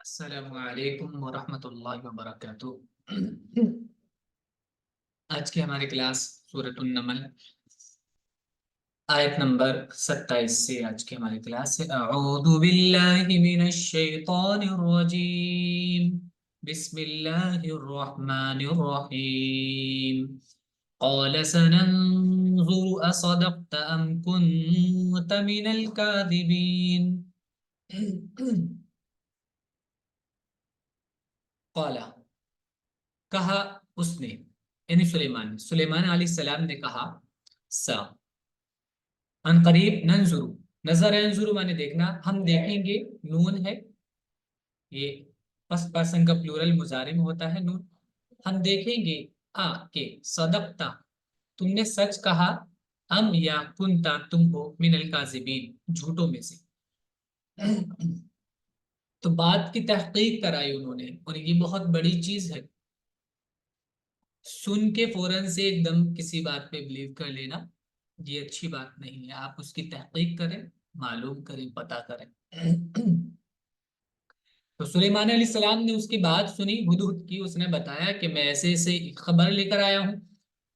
السلام علیکم ورحمۃ اللہ وبرکاتہ۔ آج کی ہماری کلاس سورۃ النمل آیت نمبر 27 سے آج کی ہماری کلاس ہے۔ اعوذ باللہ من الشیطان الرجیم، بسم اللہ الرحمن الرحیم۔ قال سننظر اصدقت ام كنت من الكاذبین۔ قال کہا اس نے، یعنی سلیمان علیہ السلام نے کہا، سا ان قریب، ننظر، نظر انظر مانے دیکھنا، ہم دیکھیں گے، نون ہے یہ فرسٹ پرسن کا پلورل مضارع میں ہوتا ہے نون، ہم دیکھیں گے کہ صدقتا، تم نے سچ کہا، ام یا کنتا، تم ہو من الکاذبین، جھوٹوں میں سے۔ تو بات کی تحقیق کرائی انہوں نے، اور یہ بہت بڑی چیز ہے، سن کے فوراً سے ایک دم کسی بات پہ بلیو کر لینا یہ اچھی بات نہیں ہے۔ آپ اس کی تحقیق کریں، معلوم کریں، پتہ کریں۔ تو سلیمان علیہ السلام نے اس کی بات سنی، ہدہد کی، اس نے بتایا کہ میں ایسے ایسے خبر لے کر آیا ہوں۔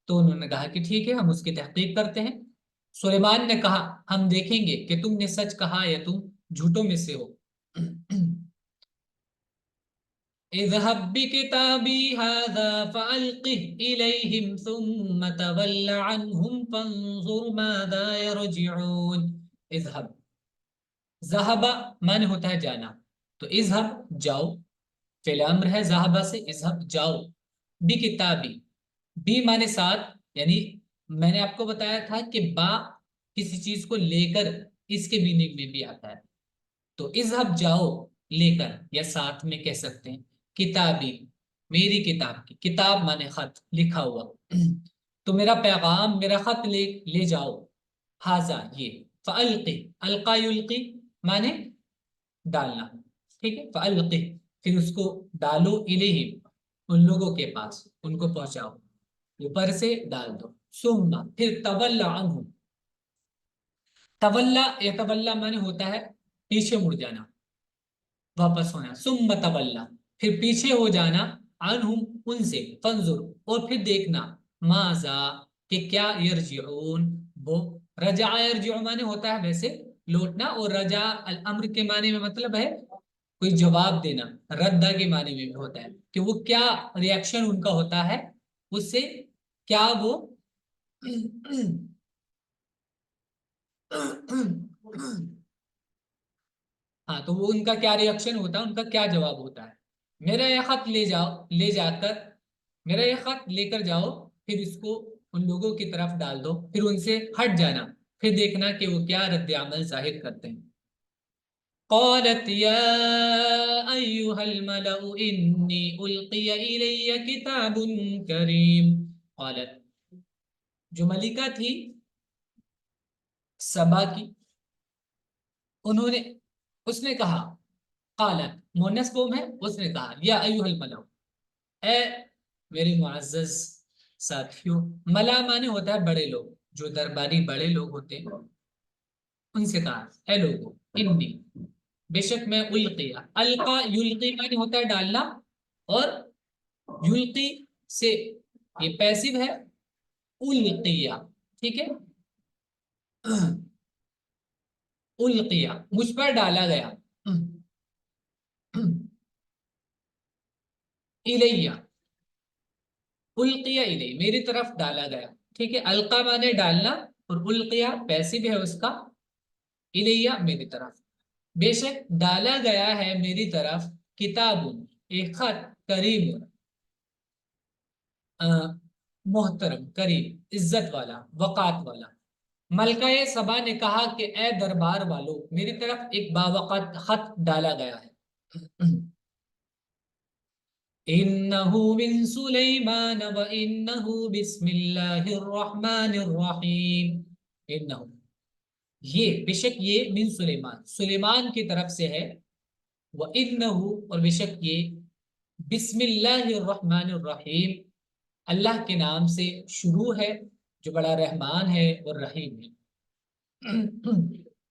تو انہوں نے کہا کہ ٹھیک ہے، ہم اس کی تحقیق کرتے ہیں۔ سلیمان نے کہا ہم دیکھیں گے کہ تم نے سچ کہا یا تم جھوٹوں میں سے ہو۔ اذهب بكتابي هذا فألقه إليهم ثم تول عنهم فانظر ماذا يرجعون۔ اذهب، ذهب معنی ہوتا ہے جانا، تو اذهب جاؤ، فعل امر ہے ذهب سے، اذهب جاؤ، بکتابی، بی معنی ساتھ، یعنی میں نے آپ کو بتایا تھا کہ با کسی چیز کو لے کر اس کے میننگ میں بھی آتا ہے، تو اذهب جاؤ لے کر، یا ساتھ میں کہہ سکتے ہیں کتابی، میری کتاب کی، کتاب مانے خط، لکھا ہوا، تو میرا پیغام، میرا خط لے جاؤ، ہاذا یہ، فالقی، القا یلقی مانے ڈالنا، ٹھیک ہے، فالقی پھر اس کو ڈالو، الیہم ان لوگوں کے پاس، ان کو پہنچاؤ، اوپر سے ڈال دو، ثم پھر تولا عنہم، تولا یتولا مانے ہوتا ہے پیچھے مڑ جانا، واپس ہونا، ثم تولا پھر پیچھے ہو جانا، عنہم ان سے، فانظر اور پھر دیکھنا، ماذا کہ کیا، یرجعون وہ، رجع یرجع مانے ہوتا ہے ویسے لوٹنا، اور رجع الامر کے معنی میں مطلب ہے کوئی جواب دینا، ردہ کے معنی میں بھی ہوتا ہے کہ وہ کیا ریاکشن ان کا ہوتا ہے اس سے، کیا وہ ہاں، تو وہ ان کا کیا ریئیکشن ہوتا ہے، ان کا کیا جواب ہوتا ہے۔ میرا یہ خط لے جاؤ، لے جا کر، میرا یہ خط لے کر جاؤ، پھر اس کو ان لوگوں کی طرف ڈال دو، پھر ان سے ہٹ جانا، پھر دیکھنا کہ وہ کیا رد عمل ظاہر کرتے ہیں۔ قالت یا ایھا الملأ انی القی الی کتاب کریم۔ قالت، جو ملکہ تھی سبا کی، انہوں نے، اس نے کہا، قالت مونس فارم ہے، اس نے کہا، یا ایھا الملأ، اے میرے معزز ساتھیوں، ملا مانے ہوتا ہے بڑے لوگ، جو درباری بڑے لوگ ہوتے ہیں، ان سے کہا اے لوگوں، انی بے شک میں، القیا، القا یلقی مانے ہوتا ہے ڈالنا، اور یلقی سے یہ پیسو ہے، القیا، ٹھیک ہے، القیا مجھ پر ڈالا گیا، الیہ، القیا الی میری طرف ڈالا گیا، ٹھیک ہے، القا مانے ڈالنا، اور القیا پیسو ہے اس کا، الیہ میری طرف، بے شک ڈالا گیا ہے میری طرف، کتاب ایک خط، کریم محترم، کریم عزت والا، وقات والا۔ ملکہ سبا نے کہا کہ اے دربار والو، میری طرف ایک باوقات خط ڈالا گیا ہے، انہو من سلیمان و انہو بسم اللہ الرحمن الرحیم۔ انہو یہ، بے شک یہ، من سلیمان سلیمان کی طرف سے ہے، و انہو اور بے شک یہ، بسم اللہ الرحمن الرحیم اللہ کے نام سے شروع ہے جو بڑا رحمان ہے اور رحیم ہے۔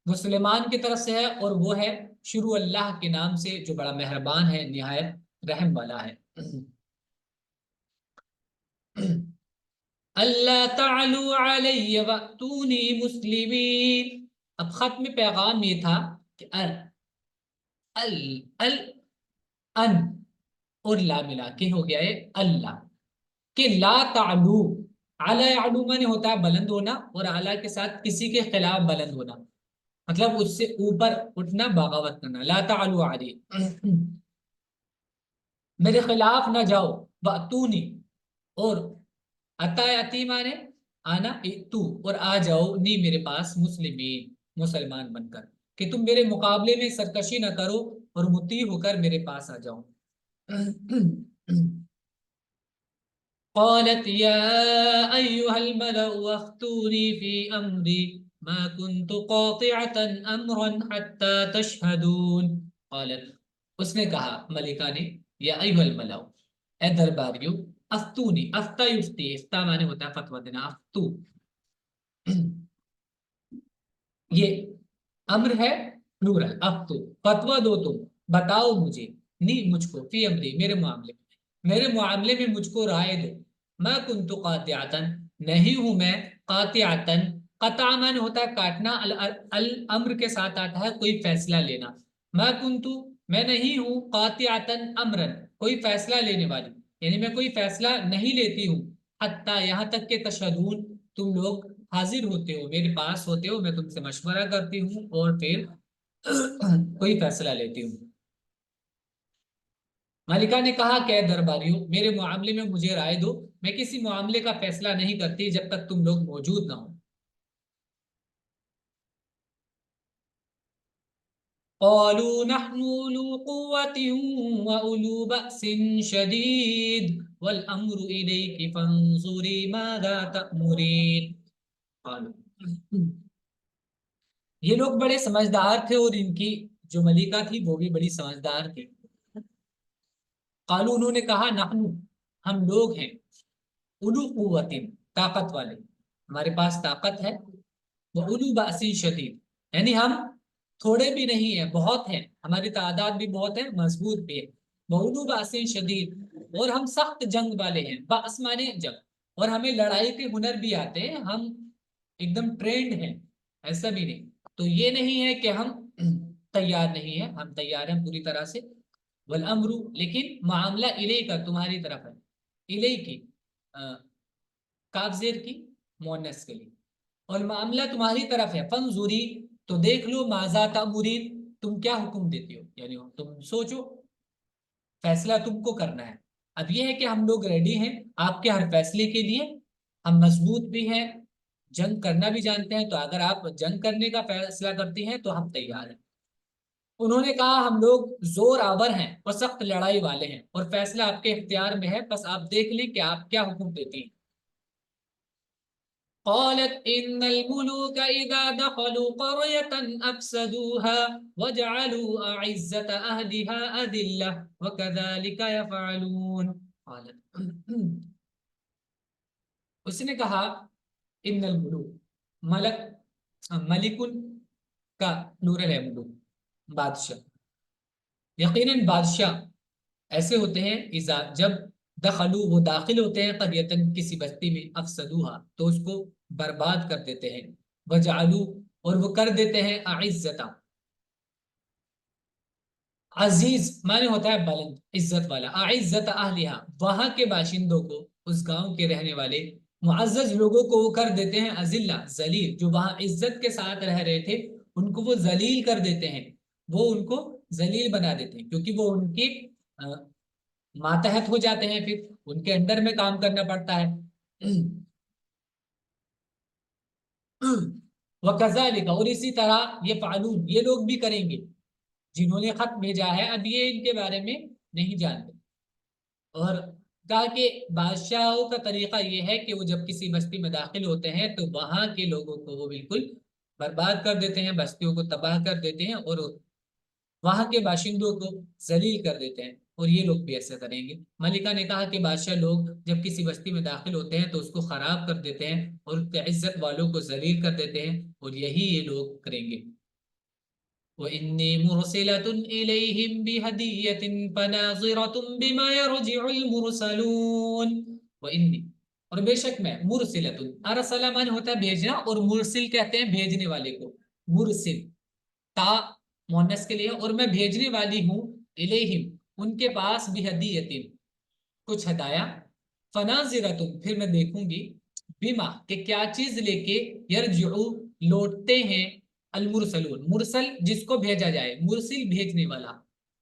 وہ سلیمان کی طرف سے ہے، اور وہ ہے شروع اللہ کے نام سے جو بڑا مہربان ہے نہایت رحم والا ہے۔ اللہ تعلو علی واتونی مسلمین۔ اب ختم پیغام یہ تھا کہ ال ال ان اور لا ملا کے ہو گیا ہے اللہ، کہ لا تعلو، اعلی علو میں ہوتا ہے بلند ہونا، اور اعلیٰ کے ساتھ کسی کے خلاف بلند ہونا، مطلب اس سے اوپر اٹھنا، بغاوت کرنا۔ لا تعلو علی، میرے خلاف نہ جاؤ، واتونی، اور اتی مانے آنا، تو اور آ جاؤ، نی میرے پاس، مسلمین مسلمان بن کر، کہ تم میرے مقابلے میں سرکشی نہ کرو اور مطیع ہو کر میرے پاس آ جاؤ۔ قالت یا ایها الملأ افتونی فی امری ما كنت قاطعة امرا حتى تشهدون۔ قالت، اس نے کہا، ملکہ نے، یا ایها الملأ، اے درباریو، افتونی، افتا یفتی، افتا مانے ہوتا ہے فتویٰ دینا، افتو یہ امر ہے پلورل، افتو، فتویٰ دو، تم بتاؤ مجھے، نی مجھ کو، فی امری میرے معاملے میں، میرے معاملے میں مجھ کو رائے دو، ما کنت قاطعتن، نہیں ہوں میں، قاطعتن، قطع من ہوتا ہے کاٹنا، الامر کے ساتھ آتا ہے کوئی فیصلہ لینا، ما کنت میں نہیں ہوں، قاطعتن امرن کوئی فیصلہ لینے والی، یعنی میں کوئی فیصلہ نہیں لیتی ہوں، حتی یہاں تک کہ تشہدون، تم لوگ حاضر ہوتے ہو، میرے پاس ہوتے ہو، میں تم سے مشورہ کرتی ہوں اور پھر کوئی فیصلہ لیتی ہوں۔ ملکہ نے کہا کہ اے درباریوں، میرے معاملے میں مجھے رائے دو، میں کسی معاملے کا فیصلہ نہیں کرتی جب تک تم لوگ موجود نہ ہو۔ قالوا نحن اولو قوة واولو بأس شديد والامر اليك فانظري ماذا تأمرين۔ یہ لوگ بڑے سمجھدار تھے اور ان کی جو ملکہ تھی وہ بھی بڑی سمجھدار تھی۔ قالوا، انہوں نے کہا، نحن ہم لوگ ہیں، اولو قوت طاقت والے، ہمارے پاس طاقت ہے، وہ اولو باس شدید، یعنی ہم تھوڑے بھی نہیں ہیں، بہت ہیں، ہماری تعداد بھی بہت ہے، مضبوط بھی ہے، وہ اولو باس شدید، اور ہم سخت جنگ والے ہیں، باس مانے جنگ، اور ہمیں لڑائی کے ہنر بھی آتے ہیں، ہم ایک دم ٹرینڈ ہیں، ایسا بھی نہیں، تو یہ نہیں ہے کہ ہم تیار نہیں ہیں، ہم تیار ہیں پوری طرح سے۔ والامر، لیکن معاملہ الیک کا تمہاری طرف ہے، الیک کی کاف زیر کی مؤنث کے لیے، اور معاملہ تمہاری طرف ہے، فنظری، تو دیکھ لو، ماذا تأمرین، تم کیا حکم دیتی ہو، یعنی تم سوچو، فیصلہ تم کو کرنا ہے۔ اب یہ ہے کہ ہم لوگ ریڈی ہیں آپ کے ہر فیصلے کے لیے، ہم مضبوط بھی ہیں، جنگ کرنا بھی جانتے ہیں، تو اگر آپ جنگ کرنے کا فیصلہ کرتی ہیں تو ہم تیار ہیں۔ انہوں نے کہا، ہم لوگ زور آور ہیں اور سخت لڑائی والے ہیں، اور فیصلہ آپ کے اختیار میں ہے، بس آپ دیکھ لیں کہ آپ کیا حکم دیتی ہیں۔ قالت ان الملوك اذا دخلوا قرية افسدوها وجعلوا اعزة اهلها اذلة وكذلك يفعلون۔ قالت اس نے کہا، ان الملوک، ملک، ملکن کا نورل ہے، ملوک بادشاہ، یقیناً بادشاہ ایسے ہوتے ہیں، اذا جب دخلو وہ داخل ہوتے ہیں، قریتن کسی بستی میں، افسدوها تو اس کو برباد کر دیتے ہیں، وجعلو اور وہ کر دیتے ہیں، اعزتا عزیز معنی ہوتا ہے بلند، عزت والا، اعزت اہلیہا وہاں کے باشندوں کو، اس گاؤں کے رہنے والے معزز لوگوں کو وہ کر دیتے ہیں اذلہ ذلیل، جو وہاں عزت کے ساتھ رہ رہے تھے ان کو وہ ذلیل کر دیتے ہیں، وہ ان کو ذلیل بنا دیتے ہیں، کیونکہ وہ ان کی ماتحت ہو جاتے ہیں، پھر ان کے انڈر میں کام کرنا پڑتا ہے۔ وَكَذَلِكَ اور اسی طرح یہ فعلون یہ لوگ بھی کریں گے، جنہوں نے خط بھیجا ہے، اب یہ ان کے بارے میں نہیں جانتے، اور کہا کہ بادشاہوں کا طریقہ یہ ہے کہ وہ جب کسی بستی میں داخل ہوتے ہیں تو وہاں کے لوگوں کو وہ بالکل برباد کر دیتے ہیں، بستیوں کو تباہ کر دیتے ہیں، اور وہاں کے باشندوں کو ذلیل کر دیتے ہیں، اور یہ لوگ بھی ایسا کریں گے۔ ملکہ نے کہا کہ بادشاہ لوگ جب کسی بستی میں داخل ہوتے ہیں تو اس کو خراب کر دیتے ہیں اور عزت والوں کو ذلیل کر دیتے ہیں، اور یہی یہ لوگ کریں گے۔ وَإِنِّي مُرْسِلَةٌ إِلَيْهِمْ بِهَدِيَّةٍ فَنَاظِرَةٌ بِمَا يَرْجِعُ الْمُرْسَلُونَ وَإِنِّي اور بے شک میں مرسلۃ ارسل من ہوتا ہے بھیجنا اور مرسل کہتے ہیں بھیجنے والے کو مرسل تا مؤنث کے لیے اور میں بھیجنے والی ہوں الیہم ان کے پاس بہدیۃ کچھ ہدایہ فناظرۃ پھر میں دیکھوں گی بما کہ کیا چیز لے کے یرجعو لوٹتے ہیں المرسلون مرسل جس کو بھیجا جائے مرسل بھیجنے والا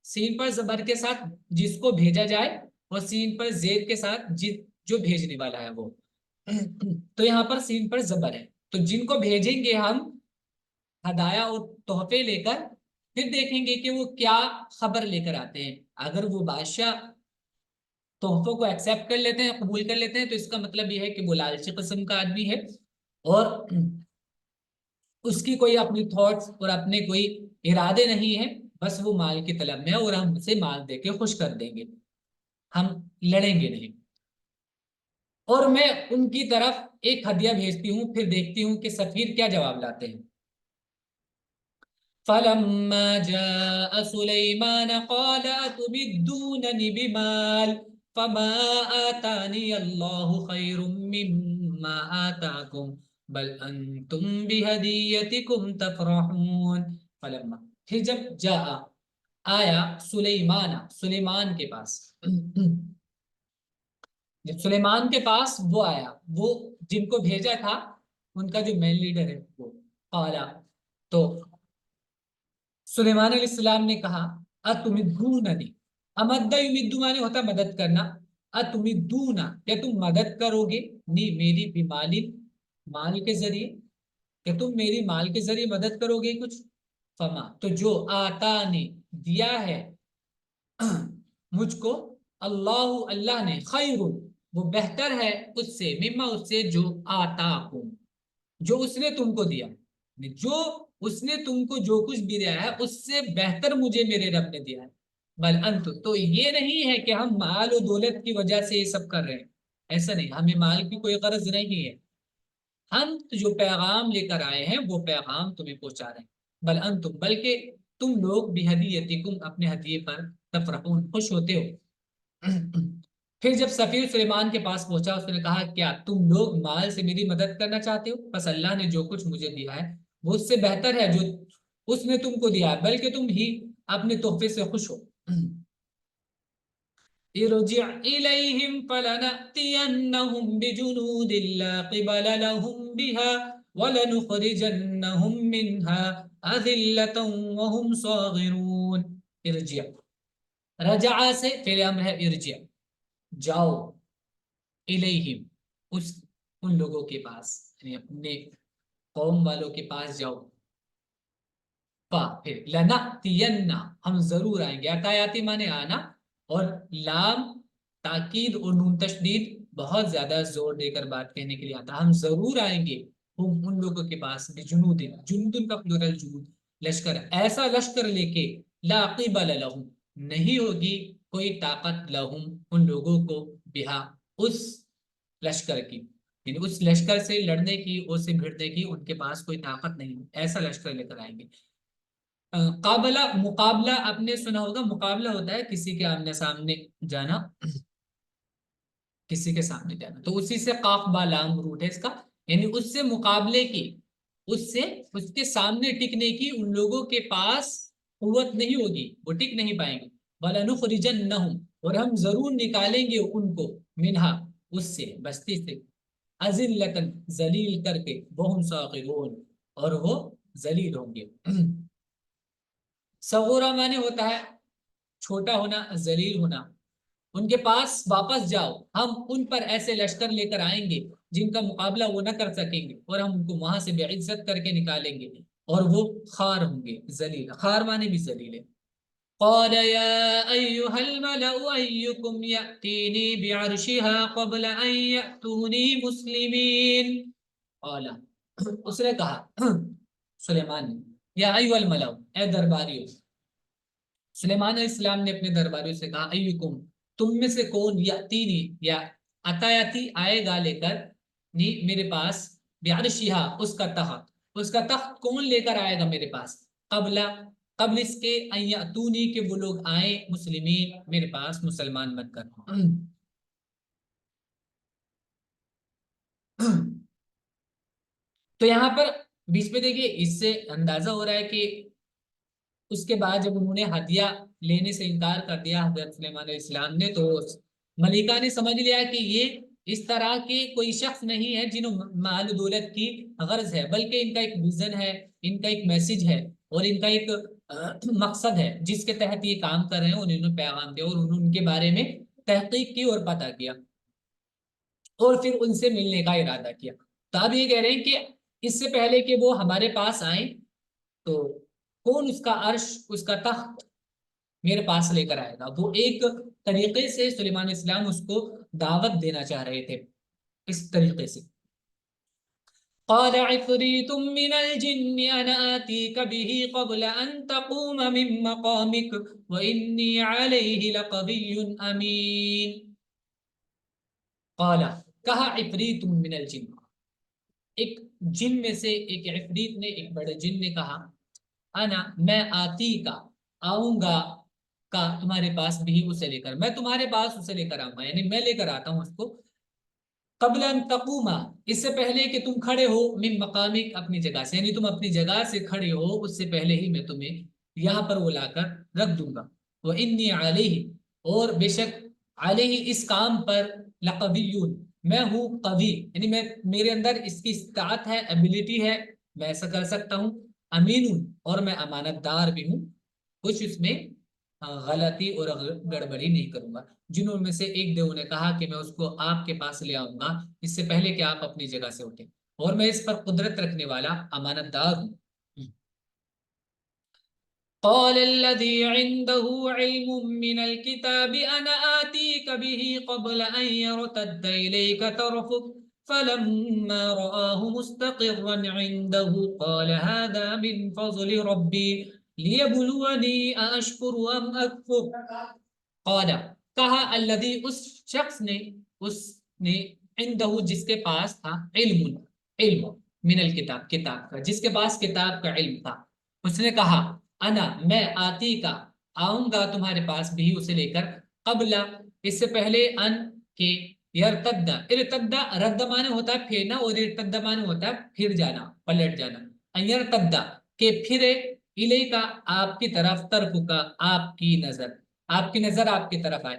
سین پر زبر کے ساتھ جس کو بھیجا جائے اور سین پر زیر کے ساتھ جو بھیجنے والا ہے وہ تو یہاں پر سین پر زبر ہے تو جن کو بھیجیں گے ہم ہدایہ اور تحفے لے کر پھر دیکھیں گے کہ وہ کیا خبر لے کر آتے ہیں اگر وہ بادشاہ تحفوں کو ایکسیپٹ کر لیتے ہیں قبول کر لیتے ہیں تو اس کا مطلب یہ ہے کہ وہ لالچی قسم کا آدمی ہے اور اس کی کوئی اپنی تھاٹس اور اپنے کوئی ارادے نہیں ہے بس وہ مال کی طلب میں ہے اور ہم اسے مال دے کے خوش کر دیں گے ہم لڑیں گے نہیں اور میں ان کی طرف ایک ہدیہ بھیجتی ہوں پھر دیکھتی ہوں کہ سفیر کیا جواب لاتے ہیں فَلَمَّا جَاءَ سُلَيْمَانَ قَالَ أَتُمِدُّونَنِ بِمَالٍ فَمَا آتَانِيَ اللَّهُ خَيْرٌ مِّمَّا آتَاكُمْ بَلْ أَنْتُمْ بِهَدِيَّتِكُمْ تَفْرَحُونَ فَلَمَّا پھر جب جاء آیا سلیمان کے پاس جب سلیمان کے پاس وہ آیا وہ جن کو بھیجا تھا ان کا جو مین لیڈر ہے وہ قالا تو سلیمان علیہ السلام نے کہا اتمدوننی امدہ یمدو مانے ہوتا مدد کرنا اتمدونا کیا تم مدد کرو گے نی میری بیمال مال کے ذریعے کہ تم میری مال کے ذریعے مدد کرو گے کچھ فما تو جو آتا نے دیا ہے مجھ کو اللہ نے خیر وہ بہتر ہے اس سے مما اس سے جو آتا جو اس نے تم کو دیا جو اس نے تم کو جو کچھ بھی دیا ہے اس سے بہتر مجھے میرے رب نے دیا ہے بل انت تو یہ نہیں ہے کہ ہم مال و دولت کی وجہ سے یہ سب کر رہے ہیں ایسا نہیں ہمیں مال کی کوئی غرض نہیں ہے ہم جو پیغام لے کر آئے ہیں وہ پیغام تمہیں پہنچا رہے ہیں بل انتم بلکہ تم لوگ بہدیتکم اپنے ہدیے پر تفرحون خوش ہوتے ہو پھر جب سفیر سلیمان کے پاس پہنچا اس نے کہا کیا تم لوگ مال سے میری مدد کرنا چاہتے ہو بس اللہ نے جو کچھ مجھے دیا ہے وہ اس سے بہتر ہے جو اس نے تم کو دیا ہے بلکہ تم ہی اپنے تحفے سے خوش ہو ارجع الیہم فلنأتینہم بجنود لا قبل لهم بها ولنخرجنہم منها اذلة وهم صاغرون ارجع رجع سے فعل امر ہے ارجع جاؤ الیہم ان لوگوں کے پاس یعنی اپنے قوم والوں کے پاس جاؤ پھر لنأتین ہم ضرور آئیں گے عطایاتی مانے آنا اور لام تاکید اور نون تشدید بہت زیادہ زور دے کر بات کہنے کے لیے آتا ہم ضرور آئیں گے ان لوگوں کے پاس بجنود جنود کا پلورل جنود لشکر ایسا لشکر لے کے لا قبل لهم نہیں ہوگی کوئی طاقت لہم ان لوگوں کو بہا اس لشکر کی یعنی اس لشکر سے لڑنے کی اس سے بھیڑنے کی ان کے پاس کوئی طاقت نہیں ایسا لشکر لے کر آئیں گے قابلہ مقابلہ آپ نے سنا ہوگا مقابلہ ہوتا ہے کسی کے آمنے سامنے جانا کسی کے سامنے جانا تو اسی سے قاف با لام روٹ ہے اس کا یعنی اس سے مقابلے کی اس کے سامنے ٹکنے کی ان لوگوں کے پاس قوت نہیں ہوگی وہ ٹک نہیں پائیں گے وَلَنُخْرِجَنَّهُمْ اور ہم ضرور نکالیں گے ان کو منہا اس سے بستی سے اذلتاً ذلیل کر کے وَهُمْ صَاغِرُونَ اور وہ ذلیل ہوں گے صغورا مانے ہوتا ہے چھوٹا ہونا ذلیل ہونا ان کے پاس واپس جاؤ ہم ان پر ایسے لشکر لے کر آئیں گے جن کا مقابلہ وہ نہ کر سکیں گے اور ہم ان کو وہاں سے بے عزت کر کے نکالیں گے اور وہ خار ہوں گے ذلیل خار مانے بھی ذلیل ہے قال يا أيها الملأ أيكم يأتيني بعرشها قبل أن يأتوني مسلمين قال اس نے کہا سلیمان نے یا ایوہ الملأ اے درباریوں سلیمان علیہ السلام نے اپنے درباریوں سے کہا ایکم تم میں سے کون یاتینی یا عطایاتی آئے گا لے کر نی میرے پاس بعرشہا اس کا تخت کون لے کر آئے گا میرے پاس قبل اس کے ان یاتونی کہ وہ لوگ آئیں مسلمین میرے پاس مسلمان بن کر. تو یہاں پر بیچ میں دیکھیے اس سے اندازہ ہو رہا ہے کہ اس کے بعد جب انہوں نے ہدیہ لینے سے انکار کر دیا حضرت سلیمان علیہ السلام نے، تو ملکہ نے سمجھ لیا کہ یہ اس طرح کے کوئی شخص نہیں ہے جنہوں مال دولت کی غرض ہے، بلکہ ان کا ایک ویژن ہے، ان کا ایک میسج ہے، اور ان کا ایک مقصد ہے جس کے تحت یہ کام کر رہے ہیں. انہوں نے پیغام دیا اور انہوں نے ان کے بارے میں تحقیق کی اور پتہ کیا اور پھر ان سے ملنے کا ارادہ کیا. تو اب یہ کہہ رہے ہیں کہ اس سے پہلے کہ وہ ہمارے پاس آئیں تو کون اس کا عرش، اس کا تخت میرے پاس لے کر آئے گا. وہ ایک طریقے سے سلیمان علیہ السلام اس کو دعوت دینا چاہ رہے تھے اس طریقے سے. قال عفريت من الجن انا آتيك به قبل ان تقوم من مقامك واني عليه لقوي امين. قال کہا عفریت من الجن، ایک جن میں سے ایک عفریت نے، ایک بڑے جن نے کہا انا میں آتی کا آؤں گا کا تمہارے پاس بھی اسے لے کر، میں تمہارے پاس اسے لے کر آؤں گا، یعنی میں لے کر آتا ہوں اس کو. قبل ان تقوما اس سے پہلے کہ تم کھڑے ہو، من مقامک اپنی جگہ سے، یعنی تم اپنی جگہ سے کھڑے ہو اس سے پہلے ہی میں تمہیں یہاں پر وہ لا کر رکھ دوں گا. وانی علیہ اور بے شک علیہ اس کام پر لقویون میں ہوں قوی، یعنی میں میرے اندر اس کی استطاعت ہے، ایبلٹی ہے، میں ایسا کر سکتا ہوں. امین اور میں امانت دار بھی ہوں، کچھ اس میں غلطی اور گڑبڑی نہیں کروں گا. جنہوں میں سے ایک دیو نے کہا کہ میں اس کو آپ کے پاس لے آؤں گا اس سے پہلے کہ آپ اپنی جگہ سے اٹھیں، اور میں اس پر قدرت رکھنے والا امانت دار ہوں. قال الذي عنده علم من الكتاب انا آتيك به قبل ان يرتد اليك طرفك فلما رآه مستقرا عنده قال هذا من فضل ربي ليبلوني أأشكر أم أكفر. قال کہا الذي اس شخص نے، اس نے عنده جس کے پاس تھا، علم من الکتاب کتاب کا، جس کے پاس کتاب کا علم تھا، اس نے کہا انا میں آتی کا آؤں گا تمہارے پاس بھی اسے لے کر، قبل اس سے پہلے ان کے یرتد ارتدا رد مانے ہوتا ہے پھیرنا، اور ارتد مانے ہوتا ہے پھر جانا، پلٹ جانا. یرتد کہ پھرے الی کا آپ کی طرف، طرف کا آپ کی نظر، آپ کی نظر آپ کی طرف آئے.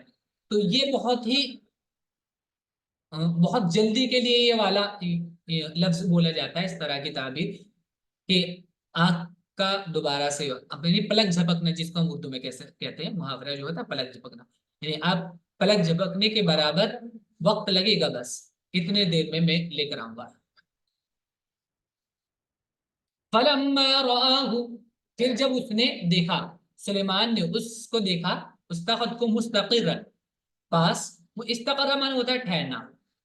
تو یہ بہت ہی بہت جلدی کے لیے یہ والا لفظ بولا جاتا ہے، اس طرح کی تعبیر کہ آنکھ کا دوبارہ سے اپنی پلک جھپکنا، جس کو ہم اردو میں کیسے کہتے ہیں، محاورہ جو ہوتا ہے پلک جھپکنا، یعنی آپ پلک جھپکنے کے برابر وقت لگے گا، بس اتنے دیر میں لے کر آؤں گا. فلما رآہ پھر جب اس نے دیکھا، سلیمان نے اس کو دیکھا، اس تخت کو مستقرن پاس، استقرا مانے ہوتا ہے ٹھہرنا،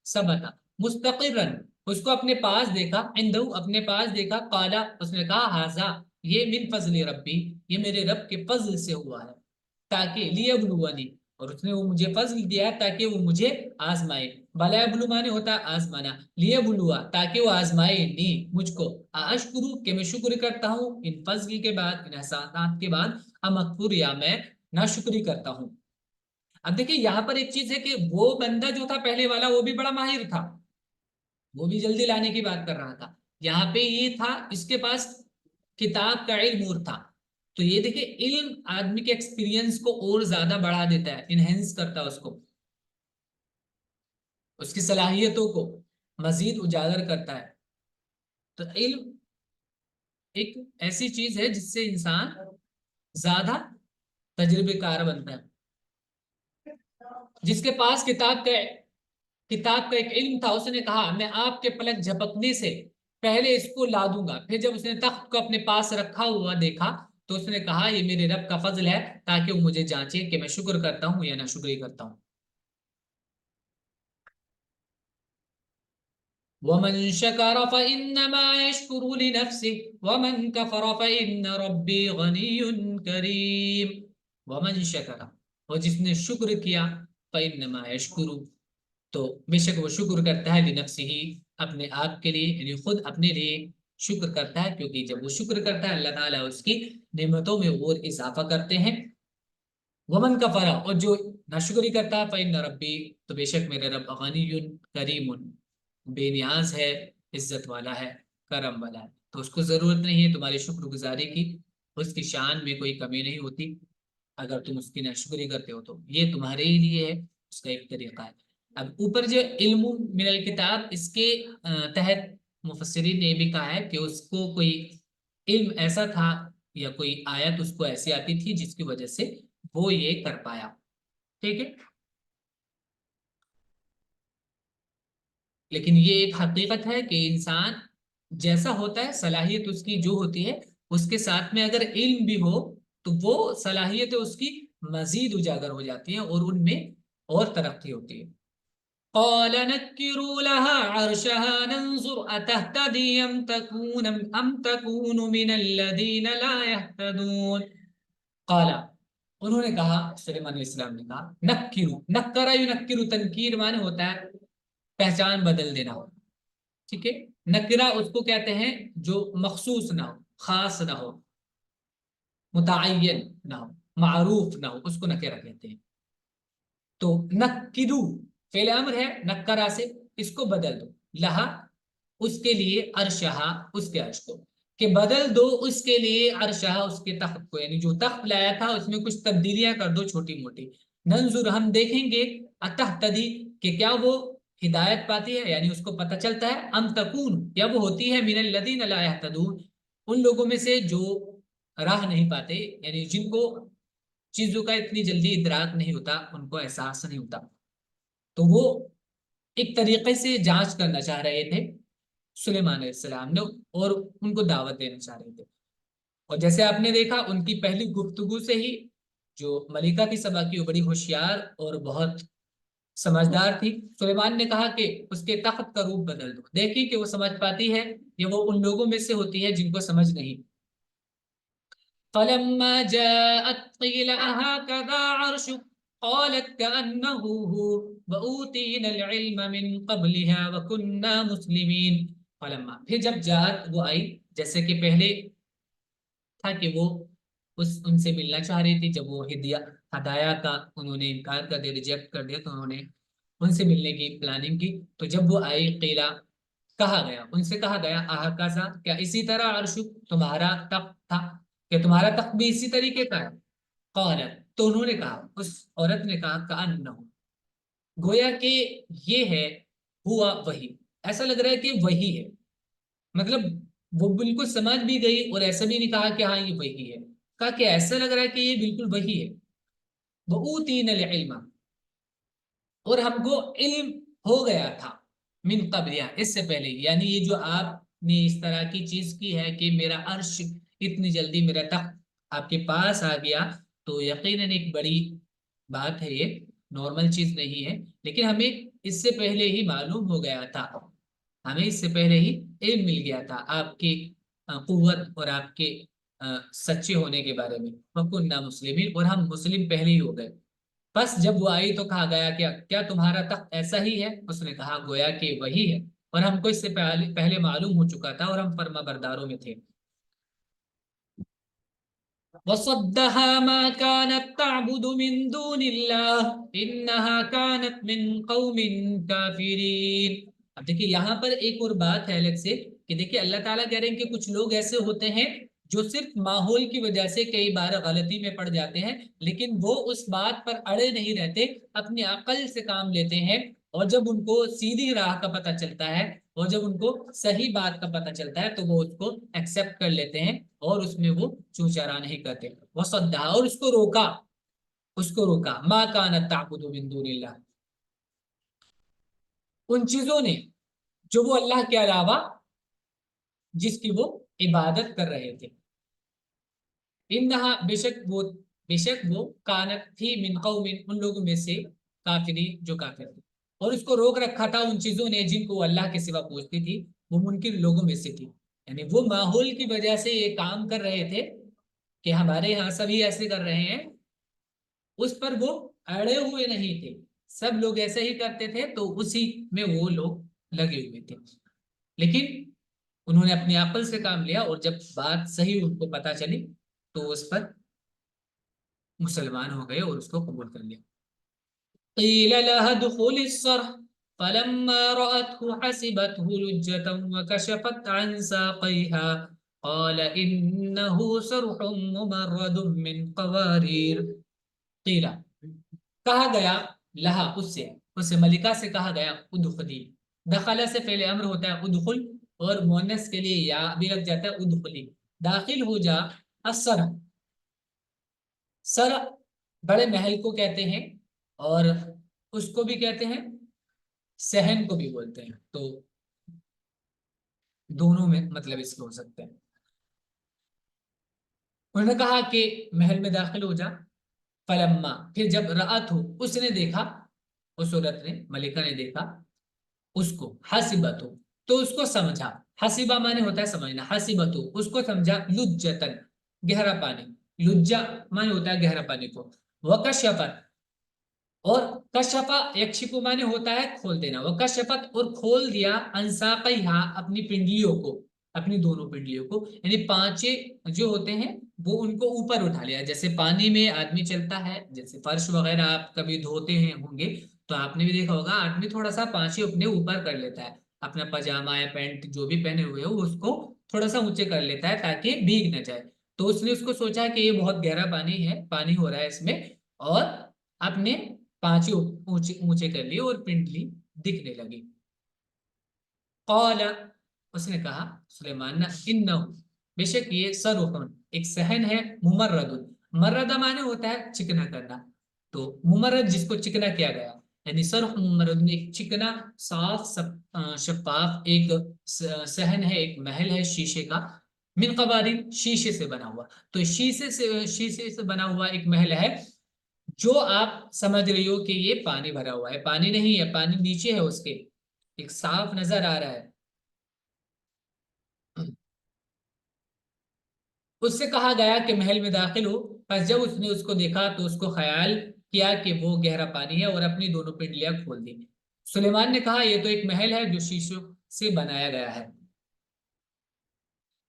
ثبتا مستقرن اس کو اپنے پاس دیکھا، عندہ اپنے پاس دیکھا، قالا اس نے کہا ھذا یہ من فضل ربی یہ میرے رب کے فضل سے ہوا ہے، تاکہ لیبلونی اور اس نے وہ مجھے فضل دیا تاکہ وہ مجھے آزمائے. بلا یبلو مانے ہوتا ہے آزمانا، لیبلوا تاکہ وہ آزمائے نی مجھ کو، اشکرو کہ میں شکر کرتا ہوں ان فضل کے بعد، ان احسانات کے بعد، ام اکفر یا میں ناشکری کرتا ہوں. اب دیکھیں یہاں پر ایک چیز ہے کہ وہ بندہ جو تھا پہلے والا وہ بھی بڑا ماہر تھا، وہ بھی جلدی لانے کی بات کر رہا تھا. یہاں پہ یہ تھا اس کے پاس کتاب کا علم اور تھا. تو یہ دیکھیں علم آدمی کے ایکسپیرینس کو اور زیادہ بڑھا دیتا ہے، انہینس کرتا ہے اس کو، اس کی صلاحیتوں کو مزید اجاگر کرتا ہے. تو علم ایک ایسی چیز ہے جس سے انسان زیادہ تجربے کار بنتا ہے. جس کے پاس کتاب کا ایک علم تھا، اس نے کہا میں آپ کے پلک جھپکنے سے پہلے اس کو لا دوں گا. پھر جب اس نے تخت کو اپنے پاس رکھا ہوا دیکھا تو اس نے کہا یہ میرے رب کا فضل ہے تاکہ وہ مجھے جانچے کہ میں شکر کرتا ہوں یا نہ شکری کرتا ہوں. ومن شکر فإنما يشکر لنفسه ومن کفر فإن ربی غنی کریم. ومن شکر اور جس نے شکر کیا، فإنما يشکر تو بے شک وہ شکر کرتا ہے، لنفسه اپنے آپ کے لیے، یعنی خود اپنے لیے، شکر کرتا ہے، کیونکہ جب وہ شکر کرتا ہے اللہ تعالیٰ اس کی نعمتوں میں اور اضافہ کرتے ہیں۔ ومن کفر، اور جو ناشکری کرتا ہے، فإن ربی، تو بے شک میرے رب غنی کریم، بے نیاز ہے، عزت والا ہے، کرم والا ہے، تو اس کو ضرورت نہیں ہے تمہاری شکر گزاری کی، اس کی شان میں کوئی کمی نہیں ہوتی اگر تم اس کی ناشکری کرتے ہو، تو یہ تمہارے ہی لیے ہے، اس کا ایک طریقہ ہے۔ اب اوپر جو علم من الکتاب، اس کے تحت مفسرین نے یہ بھی کہا ہے کہ اس کو کوئی علم ایسا تھا یا کوئی آیت اس کو ایسی آتی تھی جس کی وجہ سے وہ یہ کر پایا، ٹھیک ہے۔ لیکن یہ ایک حقیقت ہے کہ انسان جیسا ہوتا ہے، صلاحیت اس کی جو ہوتی ہے، اس کے ساتھ میں اگر علم بھی ہو تو وہ صلاحیتیں اس کی مزید اجاگر ہو جاتی ہیں اور ان میں اور ترقی ہوتی ہے۔ قال نكروا لها عرشها ننظر أتهتدي أم تكون من الذين لا يهتدون۔ قال، انہوں نے کہا، سلیمان علیہ السلام نے کہا، نکرو، نکرا ینکرو، تنکیر معنی ہوتا ہے پہچان بدل دینا ہو، ٹھیک ہے۔ نکرا اس کو کہتے ہیں جو مخصوص نہ ہو، خاص نہ ہو، متعین نہ ہو، معروف نہ ہو، اس کو نکرا کہتے ہیں۔ تو نکدو فعل امر ہے، نکرا سے، اس کو بدل دو، لہا اس کے لیے، عرشہا اس کے عرش کو، کہ بدل دو اس کے لیے عرشہا اس کے تخت کو، یعنی جو تخت لایا تھا اس میں کچھ تبدیلیاں کر دو چھوٹی موٹی، ننظر ہم دیکھیں گے، اتہتدی کہ کیا وہ ہدایت پاتی ہے، یعنی اس کو پتہ چلتا ہے، ام تکون یا وہ ہوتی ہے، من الذین لا یہتدون ان لوگوں میں سے جو راہ نہیں پاتے، یعنی جن کو چیزوں کا اتنی جلدی ادراک نہیں ہوتا، ان کو احساس نہیں ہوتا، تو وہ ایک طریقے سے جانچ کرنا چاہ رہے تھے سلیمان علیہ السلام نے، اور ان کو دعوت دینا چاہ رہے تھے۔ اور جیسے آپ نے دیکھا ان کی پہلی گفتگو سے ہی جو ملکہ کی سبا کی، وہ بڑی ہوشیار اور بہت سمجھدار تھی۔ سلیمان نے کہا کہ اس کے تخت کا روپ بدل دو، دیکھیں کہ وہ سمجھ پاتی ہے یا وہ ان لوگوں میں سے ہوتی ہے جن کو سمجھ نہیں۔ فلما جاءت قيل أهكذا عرشك قالت كأنه هو وأوتينا العلم من قبلها وكنا مسلمين۔ فلما، پھر جب جاءت وہ آئی، جیسے کہ پہلے تھا کہ وہ ان سے ملنا چاہ رہی تھی، جب وہ ہدایہ کا انہوں نے انکار کر دیا، ریجیکٹ کر دیا، تو انہوں نے ان سے ملنے کی پلاننگ کی، تو جب وہ آئی، قیلا کہا گیا، ان سے کہا گیا، احکاسا کیا اسی طرح عرشک تمہارا تخت تھا، کہ تمہارا تخت بھی اسی طریقے کا ہے۔ قالت، تو انہوں نے کہا، اس عورت نے کہا، کأنہ، گویا کہ یہ ہے، ہوا وہی، ایسا لگ رہا ہے کہ وہی ہے، مطلب وہ بالکل سمجھ بھی گئی اور ایسا بھی نہیں کہا کہ ہاں یہ وہی ہے، کہا کہ ایسا لگ رہا ہے کہ یہ بالکل وہی ہے۔ وَأُوتِينَ الْعِلْمَ، اور ہم کو علم ہو گیا تھا، من قبل، اس سے پہلے، یعنی یہ جو آپ نے اس طرح کی چیز کی ہے کہ میرا عرش اتنی جلدی، میرا تخت آپ کے پاس آ گیا، تو یقیناً ایک بڑی بات ہے، یہ نارمل چیز نہیں ہے، لیکن ہمیں اس سے پہلے ہی معلوم ہو گیا تھا، ہمیں اس سے پہلے ہی علم مل گیا تھا آپ کی قوت اور آپ کے سچے ہونے کے بارے میں، وَكُنَّا مُسْلِمِينَ، اور ہم مسلم پہلے ہی ہو گئے۔ بس جب وہ آئی تو کہا گیا کہ کیا تمہارا تخت ایسا ہی ہے؟ اس نے کہا گویا کہ وہی ہے، اور ہم کو اس سے پہلے معلوم ہو چکا تھا اور ہم فرما برداروں میں تھے۔ وَصَدَّهَا مَا كَانَتْ تَعْبُدُ مِن دُونِ اللَّهِ إِنَّهَا كَانَتْ مِن قَوْمٍ كَافِرِينَ۔ اب دیکھیں یہاں پر ایک اور بات ہے الگ سے، کہ دیکھیں اللہ تعالیٰ کہہ رہے ہیں کہ کچھ لوگ ایسے ہوتے ہیں جو صرف ماحول کی وجہ سے کئی بار غلطی میں پڑ جاتے ہیں، لیکن وہ اس بات پر اڑے نہیں رہتے، اپنی عقل سے کام لیتے ہیں، اور جب ان کو سیدھی راہ کا پتہ چلتا ہے اور جب ان کو صحیح بات کا پتہ چلتا ہے تو وہ اس کو ایکسیپٹ کر لیتے ہیں اور اس میں وہ چوں چرا نہیں کرتے۔ وصدھا، اور اس کو روکا، اس کو روکا، ما کانت تعبد من دون اللہ، ان چیزوں نے جو وہ اللہ کے علاوہ جس کی وہ عبادت کر رہے تھے، انہا، بے شک وہ کانت تھی، من قوم، ان لوگوں میں سے، کافری جو کافر تھے، اور اس کو روک رکھا تھا ان چیزوں نے جن کو اللہ کے سوا پوچھتی تھی، وہ منکر لوگوں میں سے تھی، یعنی وہ ماحول کی وجہ سے یہ کام کر رہے تھے کہ ہمارے یہاں سبھی ایسے کر رہے ہیں، اس پر وہ اڑے ہوئے نہیں تھے، سب لوگ ایسے ہی کرتے تھے تو اسی میں وہ لوگ لگے ہوئے تھے۔ لیکن انہوں نے اپنی عقل سے کام لیا اور جب بات صحیح ان کو پتا چلی تو اس پر مسلمان ہو گئے اور اس کو قبول کر لیا. قیل لها ادخل الصرح فلما رأته حسبته لجة وكشفت عن ساقيها قال إنه صرح ممرد من قوارير. قیل کہا گیا لہا اس سے ملکہ سے کہا گیا ادخلی. دخلا سے پہلے امر ہوتا ہے ادخل اور مؤنث کے لیے یا بھی لگ جاتا ہے ادخلی. داخل ہو جا. الصرح سر بڑے محل کو کہتے ہیں اور اس کو بھی کہتے ہیں صحن کو بھی بولتے ہیں, تو دونوں میں مطلب اس کے ہو سکتے ہیں. انہوں نے کہا کہ محل میں داخل ہو جا. فلما پھر جب رأت ہو اس نے دیکھا, اس عورت نے ملکہ نے دیکھا اس کو, حسبت ہو تو اس کو سمجھا. حسبہ مانے ہوتا ہے سمجھنا, حسبت ہو اس کو سمجھا لجتن گہرا پانی. لجا مانے ہوتا ہے گہرا پانی کو. وکشفت اور کشفا یکشفو مانے ہوتا ہے کھول دینا. وکشفت اور کھول دیا انساقیہا اپنی پنڈلیوں کو, اپنی دونوں پنڈلیوں کو, یعنی پانچے جو ہوتے ہیں وہ ان کو اوپر اٹھا لیا. جیسے پانی میں آدمی چلتا ہے, جیسے فرش وغیرہ آپ کبھی دھوتے ہیں ہوں گے تو آپ نے بھی دیکھا ہوگا آدمی تھوڑا سا پانچے اپنے اوپر کر لیتا ہے, اپنا پاجامہ یا پینٹ جو بھی پہنے ہوئے ہو اس کو تھوڑا سا اونچے کر لیتا ہے تاکہ بھیگ نہ جائے. تو اس نے اس کو سوچا کہ یہ بہت گہرا پانی ہے, پانی ہو رہا ہے اس میں, اور اپنے پانچے اونچے کر لیے اور پنڈلی دکھنے لگی. قال اس نے کہا سلیمان نے انہ بے شک یہ سرخن ایک صحن ہے, ممرد مرد مانے ہوتا ہے چکنا کرنا, تو ممرد جس کو چکنا کیا گیا, یعنی سرخ ممرد ایک چکنا صاف شفاف ایک صحن ہے, ایک محل ہے شیشے کا. من قواریر شیشے سے بنا ہوا, تو شیشے سے بنا ہوا ایک محل ہے جو آپ سمجھ رہی ہو کہ یہ پانی بھرا ہوا ہے, پانی نہیں ہے, پانی نیچے ہے اس کے, ایک صاف نظر آ رہا ہے. اس سے کہا گیا کہ محل میں داخل ہو. پس جب اس نے اس کو دیکھا تو اس کو خیال کیا کہ وہ گہرا پانی ہے اور اپنی دونوں پنڈلیاں کھول دی. سلیمان نے کہا یہ تو ایک محل ہے جو شیشوں سے بنایا گیا ہے.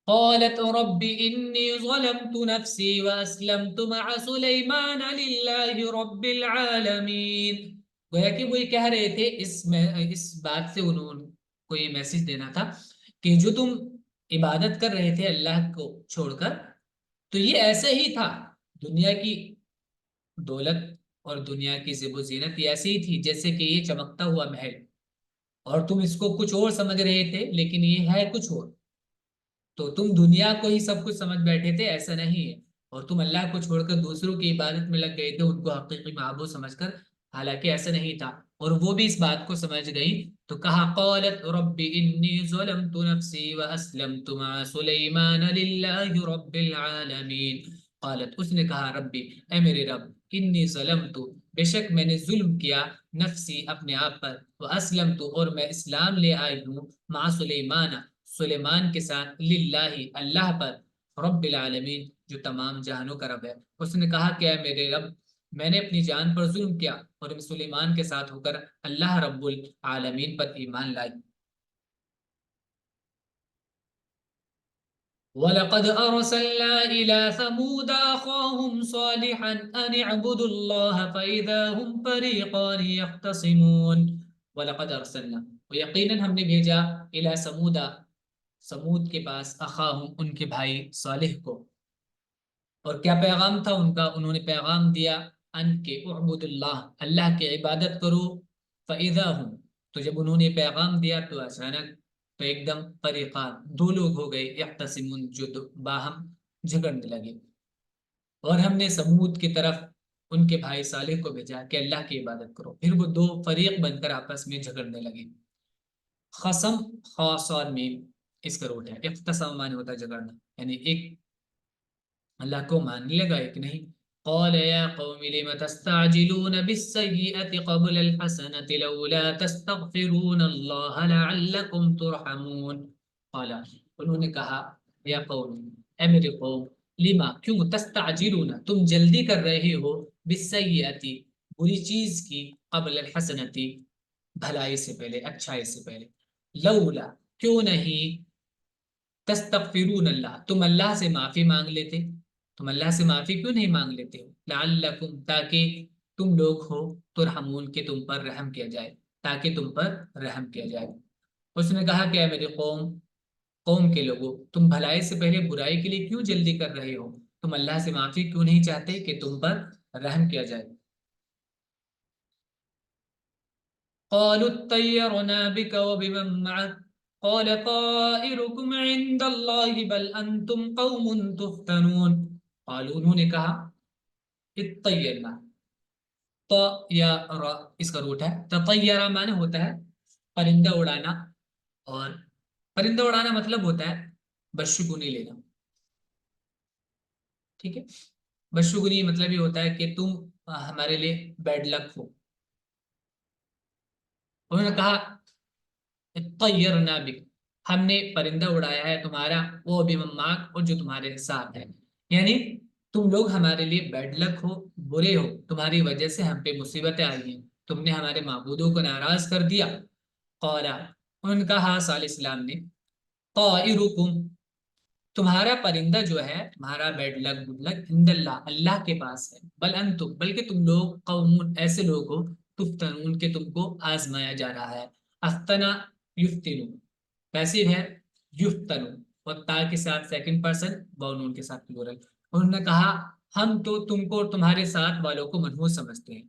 قالت رب إني ظلمت نفسي وأسلمت مع سليمان لله رب العالمين. گویا کہ وہ یہ کہہ رہے تھے اس بات سے انہوں کو یہ میسج دینا تھا کہ جو تم عبادت کر رہے تھے اللہ کو چھوڑ کر, تو یہ ایسے ہی تھا. دنیا کی دولت اور دنیا کی زیب و زینت یہ ایسی ہی تھی جیسے کہ یہ چمکتا ہوا محل, اور تم اس کو کچھ اور سمجھ رہے تھے لیکن یہ ہے کچھ اور. تو تم دنیا کو ہی سب کچھ سمجھ بیٹھے تھے, ایسا نہیں ہے, اور تم اللہ کو چھوڑ کر دوسروں کی عبادت میں لگ گئے تھے ان کو حقیقی معبود سمجھ کر, حالانکہ ایسا نہیں تھا. اور وہ بھی اس بات کو سمجھ گئی تو کہا قالت رب انی ظلمت نفسی واسلمت مع سلیمان للہ رب العالمین. قالت اس نے کہا ربی اے میرے رب, انی ظلمت بے شک میں نے ظلم کیا, نفسی اپنے آپ پر, واسلمت اور میں اسلام لے آئی ہوں, مع سلیمان سلیمان کے ساتھ, للہ اللہ پر, رب العالمین جو تمام جہانوں کا رب ہے. اس نے کہا کہ اے میرے رب میں نے اپنی جان پر ظلم کیا اور سلیمان کے ساتھ ہو کر اللہ رب العالمین پر ایمان لائی. وَلَقَدْ أَرْسَلْنَا إِلَى ثَمُودَ أَخَاهُمْ صَالِحًا أَنِ اعْبُدُوا اللَّهَ فَإِذَا هُمْ فَرِيقَانِ يَخْتَصِمُونَ. وَلَقَدْ أَرْسَلْنَا وَيَقِينًا ہم نے بھیجا إِلَى ثَمُودَ سمود کے پاس, اخاہم ان کے بھائی صالح کو. اور کیا پیغام تھا ان کا, انہوں نے پیغام دیا ان کے اعبد اللہ اللہ کی عبادت کرو. فاذا ہم تو جب انہوں نے پیغام دیا تو اچانک تو ایک دم فریقان دو لوگ ہو گئے, یختصمون جو باہم جھگڑنے لگے. اور ہم نے سمود کی طرف ان کے بھائی صالح کو بھیجا کہ اللہ کی عبادت کرو, پھر وہ دو فریق بن کر آپس میں جھگڑنے لگے. خصم خاص اور میم اس کا روٹ ہے. اختصام معنی ہوتا ہے جھگڑنا, یعنی ایک اللہ کو ماننے لگا ایک نہیں. قال يا قوم لم تستعجلون بالسيئة قبل الحسنة لولا تستغفرون الله لعلكم ترحمون. قال انہوں نے کہا یا قوم اے میرے قوم, لما کیوں, تستعجلون تم جلدی کر رہے ہو, بالسيئة بری چیز کی, قبل الحسنة بھلائی سے پہلے, اچھائی سے پہلے, لولا کیوں نہیں, تستغفرون اللہ، تم اللہ سے معافی مانگ لیتے، تم اللہ سے معافی کیوں نہیں مانگ لیتے ہو؟ لعلکم، تاکہ تم لوگ ہو ترحمون، کہ تم پر رحم کیا جائے، تاکہ تم پر رحم کیا جائے۔ اس نے کہا کہ اے میری قوم کے لوگوں، تم بھلائی سے پہلے برائی کے لیے کیوں جلدی کر رہے ہو؟ تم اللہ سے معافی کیوں نہیں چاہتے کہ تم پر رحم کیا جائے؟ قالوا اطيرنا بك وبمن معك قال طائركم عند الله بل انتم قوم تفتنون۔ قالوا، انہوں نے کہا، اطیرنا، تو یا را اس کا روٹ ہے، تطیرا معنی ہوتا ہے پرندہ اڑانا، اور پرندہ اڑانا مطلب ہوتا ہے بدشگونی لینا، ٹھیک ہے؟ بدشگونی مطلب یہ ہوتا ہے کہ تم ہمارے لیے بیڈ لک ہو۔ انہوں نے کہا طیرنا بک، ہم نے پرندہ اڑایا ہے تمہارا، وہ بھی مماک، اور جو تمہارے ساتھ ہے، یعنی تم لوگ ہمارے لیے بیڈ لک ہو، برے ہو، تمہاری وجہ سے ہم پہ مصیبتیں آئی ہیں، تم نے ہمارے معبودوں کو ناراض کر دیا۔ قالا، ان کا کہا صلی اللہ علیہ وسلم نے، طائرکم، تمہارا پرندہ جو ہے، تمہارا بیڈ لک گڈ لک، عند اللہ، اللہ کے پاس ہے، بل انتم، بلکہ تم لوگ، قوم، ایسے لوگ ہو، تفتنون، کہ تم کو آزمایا جا رہا ہے۔ افتنا یفتنو، پیسو ہے یفتنو، اور تا کے ساتھ سیکنڈ پرسن، باؤنون کے ساتھ پلورل۔ انہوں نے کہا ہم تو تم کو اور تمہارے ساتھ والوں کو منحوس سمجھتے ہیں۔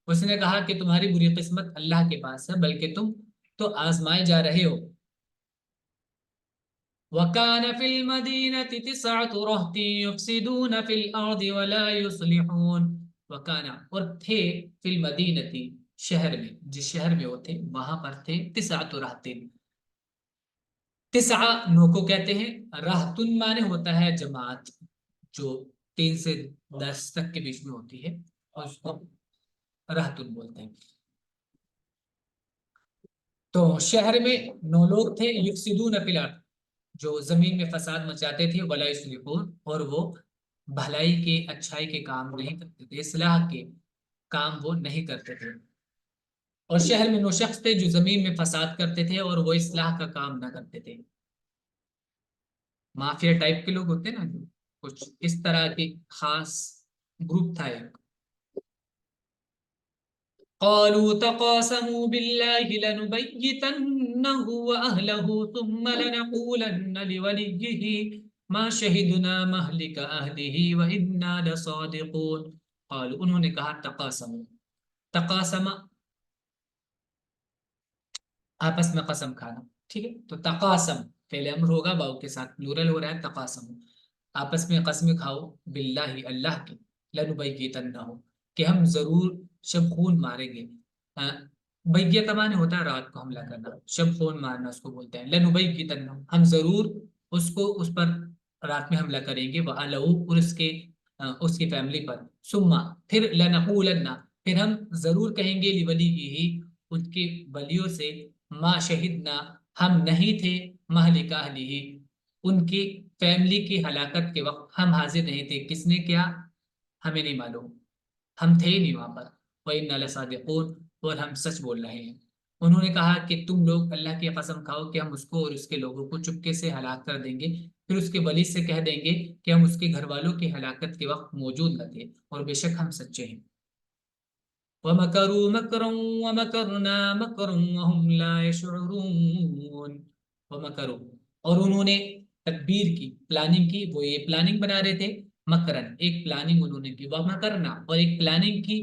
اس نے کہا کہ تمہاری بری قسمت اللہ کے پاس ہے، بلکہ تم تو آزمائے جا رہے ہو۔ وَكَانَ فِي الْمَدِينَةِ تِسْعَةُ رَهْطٍ يُفْسِدُونَ فِي الْأَرْضِ وَلَا يُصْلِحُونَ۔ وَكَانَ، اور تھے، فی المدینتی، شہر میں، جس شہر میں وہ تھے وہاں پر تھے، تسعۃ رہطٍ، تسعہ نو کو کہتے ہیں، رہتن معنی ہوتا ہے جماعت، جو 3 سے 10 تک کے بیچ میں ہوتی ہے، اور اس کو رہتن بولتے ہیں۔ تو شہر میں 9 لوگ تھے، یفسدون فی الارض، جو زمین میں فساد مچاتے تھے، ولا یصلحون، اور وہ بھلائی کے، اچھائی کے کام نہیں کرتے تھے، اصلاح کے کام وہ نہیں کرتے تھے۔ اور شہر میں 9 شخص تھے جو زمین میں فساد کرتے تھے اور وہ اصلاح کا کام نہ کرتے تھے۔ مافیا ٹائپ کے لوگ ہوتے ہیں نا، جو کچھ اس طرح کے خاص گروپ تھا ایک۔ قالوا تقاسموا بالله لنبيتنه واهله ثم لنقولن لوليه ما شهدنا مهلك اهله وانا لصادقون۔ قالوا، انہوں نے کہا، تقاسموا، تقاسم آپس میں قسم کھانا، ٹھیک ہے؟ تو تقاسم فعل امر ہوگا، واو کے ساتھ پلورل ہو رہا ہے، تقاسم، آپس میں قسم کھاؤ، باللہ، اللہ کی، لنبیتنہ، کہ ہم ضرور شب خون ماریں گے۔ بیت معنی ہوتا ہے رات کو حملہ کرنا، شب خون مارنا اس کو بولتے ہیں، لنبیتنہ، ہم ضرور اس کو، اس پر رات میں حملہ کریں گے، وعلہ، اور اس کی فیملی پر، ثم، پھر لنقولن، پھر ہم ضرور کہیں گے، لولیہ، ان کے ولیوں سے، ما شہدنا، ہم نہیں تھے، مہلک اہلہ، ان کی فیملی کی ہلاکت کے وقت ہم حاضر نہیں تھے، کس نے کیا ہمیں نہیں معلوم، ہم تھے ہی نہیں وہاں پر، وَإِنَّا لَصَادِقُونَ، اور ہم سچ بول رہے ہیں۔ انہوں نے کہا کہ تم لوگ اللہ کی قسم کھاؤ کہ ہم اس کو اور اس کے لوگوں کو چپکے سے ہلاک کر دیں گے، پھر اس کے ولی سے کہہ دیں گے کہ ہم اس کے گھر والوں کی ہلاکت کے وقت موجود نہ تھے، اور بے شک ہم سچے ہیں۔ وَمَكَرُوا مَكْرًا وَمَكَرْنَا مَكْرًا وَهُمْ لَا يَشْعُرُونَ۔ وَمَكَرُوا، اور انہوں نے تدبیر کی، پلاننگ کی، وہ یہ پلاننگ بنا رہے تھے، مکرن، ایک پلاننگ انہوں نے کی، وَمَكَرْنَا، اور ایک پلاننگ کی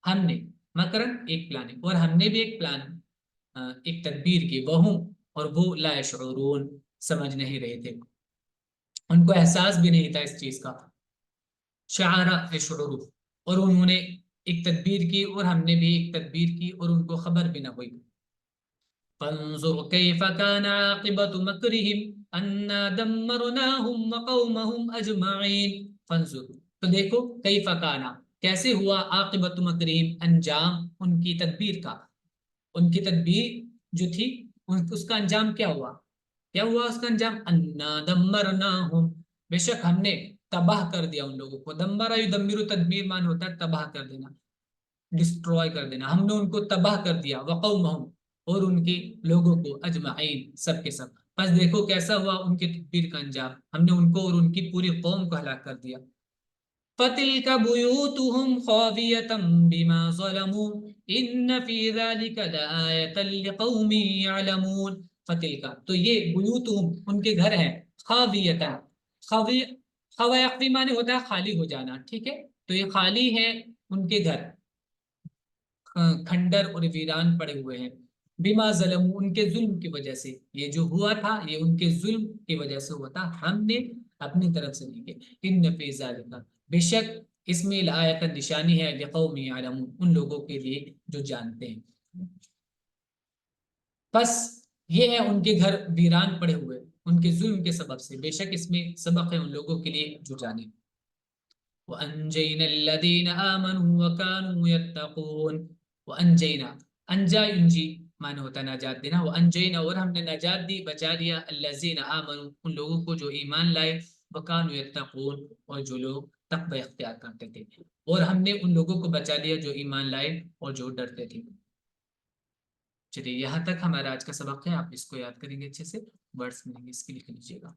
ہم نے، مکرن ایک پلاننگ، اور ہم نے بھی ایک پلان، ایک تدبیر کی، وہم، اور وہ لا یشعرون، سمجھ نہیں رہے تھے، ان کو احساس بھی نہیں تھا اس چیز کا، شعارہ یشعرو، اور انہوں نے ایک تدبیر کی اور ہم نے بھی ایک تدبیر کی اور ان کو خبر بھی نہ ہوئی۔ فانظر کیف کان عاقبۃ مکرہم انا دمرناہم وقومہم اجمعین۔ فانظر، تو دیکھو، کیف کان، کیسے ہوا، عاقبۃ مکرہم، انجام ان کی تدبیر کا، ان کی تدبیر جو تھی اس کا انجام کیا ہوا، کیا ہوا اس کا انجام، انا دمرناہم، بے شک ہم نے تباہ کر دیا ان لوگوں کو، دمرا یدمر، تدمیر مان ہوتا ہے تباہ کر دینا، ڈسٹروائے کر دینا، ہم نے ان کو تباہ کر دیا، وقومہم، اور ان کے لوگوں کو، اجمعین، سب کے سب، بس دیکھو کیسا ہوا ان کے تدبیر کا انجام، ہم نے ان کو اور ان کی پوری قوم کو ہلاک کر دیا۔ فَتِلْكَ بُيُوتُهُمْ خَاوِيَةً بِمَا ظَلَمُوا إِنَّ فِي ذَلِكَ لَآيَةً لِقَوْمٍ يَعْلَمُونَ۔ فَتِلْكَ تو یہ بُيُوتُهُمْ ان کے گھر ہیں، خَاوِيَةً خاوی خواقفی معنی ہوتا ہے خالی ہو جانا، ٹھیک ہے، تو یہ خالی ہیں ان کے گھر، کھنڈر اور ویران پڑے ہوئے ہیں، بما ظلم ان کے ظلم کی وجہ سے، یہ جو ہوا تھا یہ ان کے ظلم کی وجہ سے ہوا تھا، ہم نے اپنی طرف سے نہیں کیا۔ ان فی ذالک بے شک اس میں لآیت نشانی ہے، لقوم یعلمون ان لوگوں کے لیے جو جانتے ہیں۔ بس یہ ہے ان کے گھر ویران پڑے ہوئے ان کے ظلم کے سبب سے، بے شک اس میں سبق ہے ان لوگوں کے لیے جو جانے۔ وَأَنْجَيْنَا الَّذِينَ آمَنُوا وَكَانُوا يَتَّقُونَ۔ وَأَنْجَيْنَا انجا انجی معنی ہوتا ہے نجات دینا، وَأَنْجَيْنَا اور ہم نے نجات دی، بچا دیا، الَّذِينَ آمَنُوا ان لوگوں کو جو ایمان لائے، وَكَانُوا يَتَّقُونَ اور جو لوگ تقوی اختیار کرتے تھے، اور ہم نے ان لوگوں کو بچا لیا جو ایمان لائے اور جو ڈرتے تھے۔ چلیے یہاں تک ہمارا آج کا سبق ہے، آپ اس کو یاد کریں گے اچھے سے، ورڈز ملیں گے اس کے لکھ لیجیے گا۔